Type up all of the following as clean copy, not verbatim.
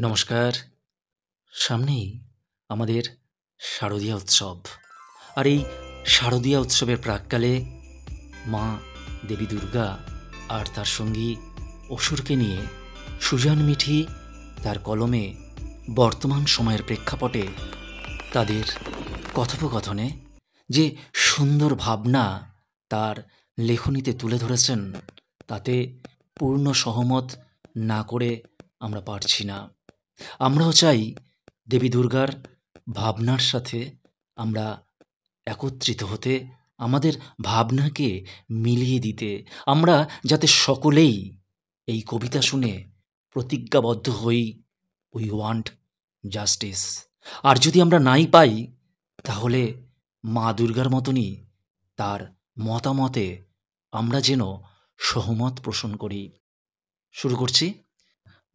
নমস্কার। সামনেই আমাদের শারদীয়া উৎসব। আর এই শারদীয়া উৎসবের প্রাক্কালে মা দেবী দুর্গা আর তার সঙ্গী অসুরকে নিয়ে সুজান মিঠি তার কলমে বর্তমান সময়ের প্রেক্ষাপটে তাদের কথোপকথনে যে সুন্দর ভাবনা তার লেখনীতে তুলে ধরেছেন, তাতে পূর্ণ সহমত না করে আমরা পারছি না। আমরাও চাই দেবী দুর্গার ভাবনার সাথে আমরা একত্রিত হতে, আমাদের ভাবনাকে মিলিয়ে দিতে। আমরা যাতে সকলেই এই কবিতা শুনে প্রতিজ্ঞাবদ্ধ হই, উই ওয়ান্ট জাস্টিস। আর যদি আমরা নাই পাই, তাহলে মা দুর্গার মতনই তার মতামতে আমরা যেন সহমত পোষণ করি। শুরু করছি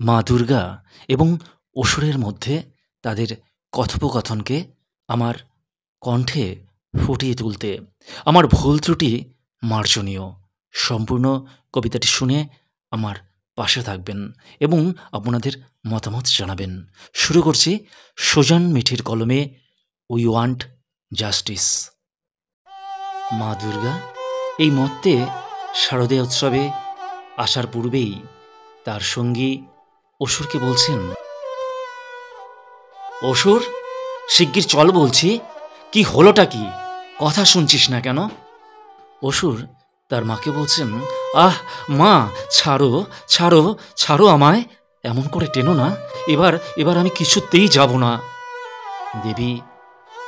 মা দুর্গা এবং অসুরের মধ্যে তাদের কথোপকথনকে আমার কণ্ঠে ফুটিয়ে তুলতে। আমার ভুল ত্রুটি মার্জনীয়। সম্পূর্ণ কবিতাটি শুনে আমার পাশে থাকবেন এবং আপনাদের মতামত জানাবেন। শুরু করছি সুজান মিঠির কলমে উই ওয়ান্ট জাস্টিস। মা দুর্গা এই মত্তে শারদীয়া উৎসবে আসার পূর্বেই তার সঙ্গী অসুরকে বলছেন, অসুর, শিগগির চল বলছি। কি হলোটা কি? কথা শুনছিস না কেন? অসুর তার মাকে বলছেন, আহ মা, ছাড়ো ছাড়ো ছাড়ো আমায়, এমন করে টেনো না। এবার আমি কিছুতেই যাব না। দেবী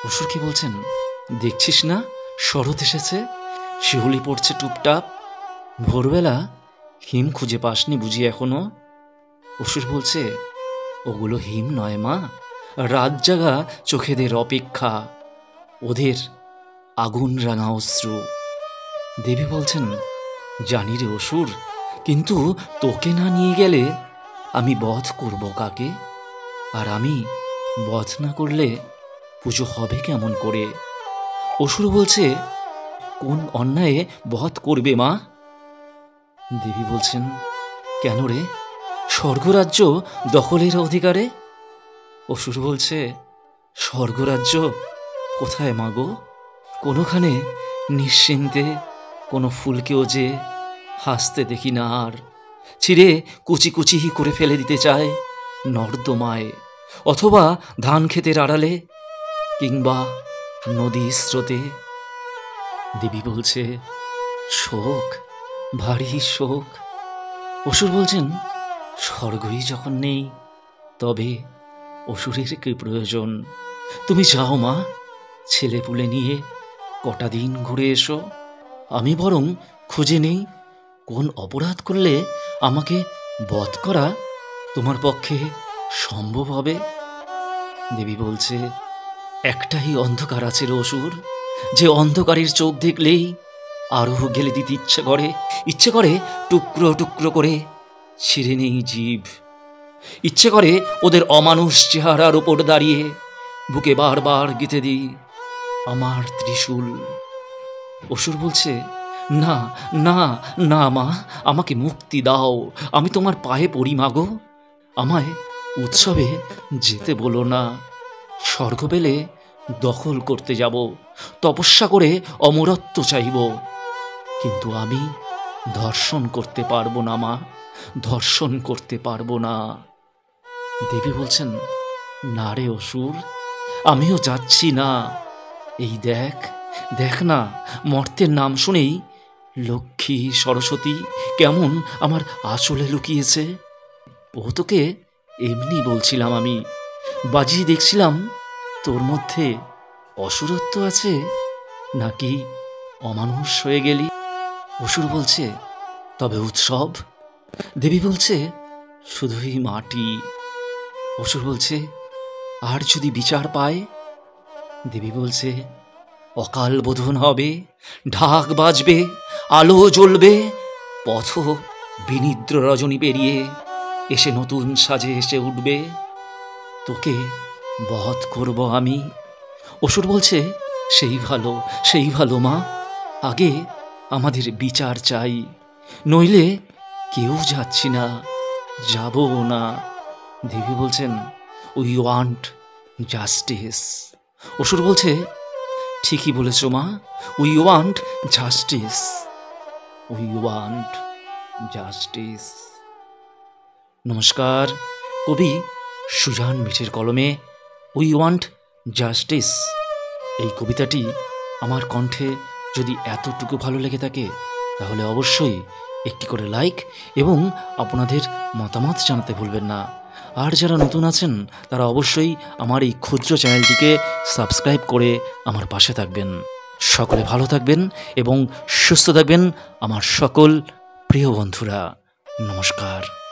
অসুরকে বলছেন, দেখছিস না শরৎ এসেছে, শিহুলি পড়ছে টুপটাপ। ভোরবেলা হিম খুঁজে পাসনি বুঝি এখনো? অসুর বলছে, ওগুলো হিম নয় মা, রাত জাগা চোখেদের অপেক্ষা, ওদের আগুন রাঙা অশ্রু। দেবী বলছেন, জানি রে অসুর, কিন্তু তোকে না নিয়ে গেলে আমি বধ করব কাকে? আর আমি বধ না করলে পুজো হবে কেমন করে? অসুর বলছে, কোন অন্যায়ে বধ করবে মা? দেবী বলছেন, কেন রে, স্বর্গরাজ্য দখলের অধিকারে? অসুর বলছে, স্বর্গরাজ্য কোথায় মাগো? কোনোখানে নিশ্চিন্তে কোনো ফুলকেও যে হাসতে দেখি না আর, ছিঁড়ে কুচি কুচি করে ফেলে দিতে চায় নর্দমায়, অথবা ধান ক্ষেতের আড়ালে, কিংবা নদী স্রোতে। দেবী বলছে, শোক, ভারী শোক। অসুর বলছেন, স্বর্গই যখন নেই, তবে অসুরের কি প্রয়োজন? তুমি যাও মা, ছেলে পুলে নিয়ে কটা দিন ঘুরে এসো। আমি বরং খুঁজে নেই কোন অপরাধ করলে আমাকে বধ করা তোমার পক্ষে সম্ভব হবে। দেবী বলছে, একটাই অন্ধকার আছে রে অসুর, যে অন্ধকারের চোখ দেখলেই আরো গেলে দিতে ইচ্ছে করে টুকরো টুকরো করে ছিঁড়ে নেই জীব। ইচ্ছে করে ওদের অমানুষ চেহারার ওপর দাঁড়িয়ে বুকে বারবার গেঁথে দিই আমার ত্রিশূল। অসুর বলছে, না না না মা, আমাকে মুক্তি দাও, আমি তোমার পায়ে পড়ি মাগো। আমায় উৎসবে যেতে বলো না। স্বর্গ পেলে দখল করতে যাব, তপস্যা করে অমরত্ব চাইব, কিন্তু আমি ধর্ষণ করতে পারবো না মা, ধর্ষণ করতে পারবো না। দেবী বলছেন, না রে অসুর, আমিও যাচ্ছি না। এই দেখ দেখ না, মর্তের নাম শুনেই লক্ষ্মী সরস্বতী কেমন আমার আঁচলে লুকিয়েছে। ও তোকে এমনি বলছিলাম, আমি বাজিয়ে দেখছিলাম তোর মধ্যে অসুরত্ব আছে নাকি অমানুষ হয়ে গেলি। অসুর বলছে, তবে উৎসব? দেবী বলছে, শুধুই মাটি। অসুর বলছে, আর যদি বিচার পায়? দেবী বলছে, অকাল বোধন হবে, ঢাক বাজবে, আলো জ্বলবে, পথ বিনিদ্র রজনী পেরিয়ে এসে নতুন সাজে এসে উঠবে, তোকে বধ করব আমি। অসুর বলছে, সেই ভালো মা, আগে আমাদের বিচার চাই, নইলে কেউ যাচ্ছি না, যাবো না। দেবী বলছেন, উই ওয়ান্ট জাস্টিস। অসুর বলছে, ঠিকই বলেছ মা, we want justice, we want justice. নমস্কার, কবি সুজান মিঠের কলমে উই ওয়ান্ট জাস্টিস এই কবিতাটি আমার কণ্ঠে যদি এতটুকু ভালো লেগে থাকে তাহলে অবশ্যই একটি করে লাইক এবং আপনাদের মতামত জানাতে ভুলবেন না। আর যারা নতুন আছেন তারা অবশ্যই আমার এই ক্ষুদ্র চ্যানেলটিকে সাবস্ক্রাইব করে আমার পাশে থাকবেন। সকলে ভালো থাকবেন এবং সুস্থ থাকবেন আমার সকল প্রিয় বন্ধুরা। নমস্কার।